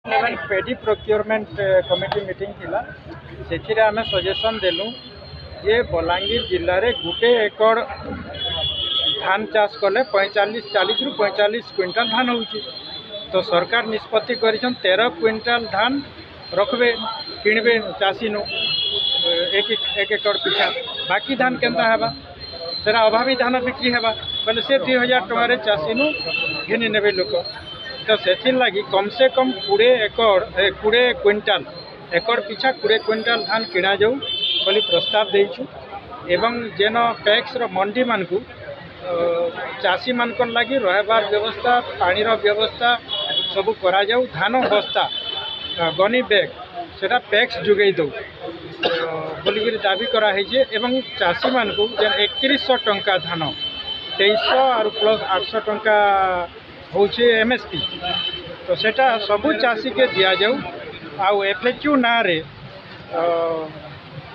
पेडी procurement committee meeting थिला से आम सजेशन देलु जे बलांगीर जिले में गोटे एकड़ धान चाष कले 40 रु 45 क्विंटाल धान हो तो सरकार निष्पत्ति कर 13 क्विंटाल धान रखबे किणवे चाषी नु एक एकड़ पिछा बाकी धान केनता हेबा तेरा अभावी धान बिक्री हेबा बोले से 2000 टकर चाषी नु घिनी नेबे लोक तो से लगी कम से कम 20 क्विंटाल एकड़ पिछा 20 क्विंटाल धान किणा जाऊ बोली प्रस्ताव देइछु एवं जेन टैक्स मंडी मान को चाषी मान लगी रहबार व्यवस्था पानीर व्यवस्था सब करा जाऊ धान बस्ता गनी बैग सेटा टैक्स जुगई दो बोलिक दाबी कराई एवं चाषी मान को 3100 टंका धान 2300 और प्लस 800 टंका होचे एमएसपी तो सेटा सबू चाषी के दिया जाऊ आउ एफएक्यू ना रे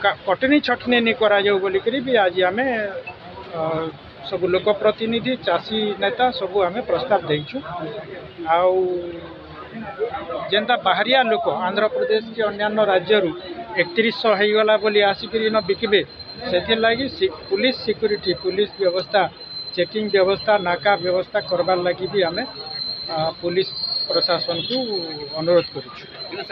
कटनी छटनी नहीं करा जाऊ बोलिक भी आज आम सब लोक प्रतिनिधि चाषी नेता सबू आम प्रस्ताव देइछु आउ जेनता बाहरिया लोक आंध्र प्रदेश के अन्य राज्य 3100 होगला बोली आसिक बिकबे से लगी पुलिस सिक्योरिटी पुलिस व्यवस्था चेकिंग व्यवस्था नाका व्यवस्था करवार लगी भी आम पुलिस प्रशासन को अनुरोध करूँ।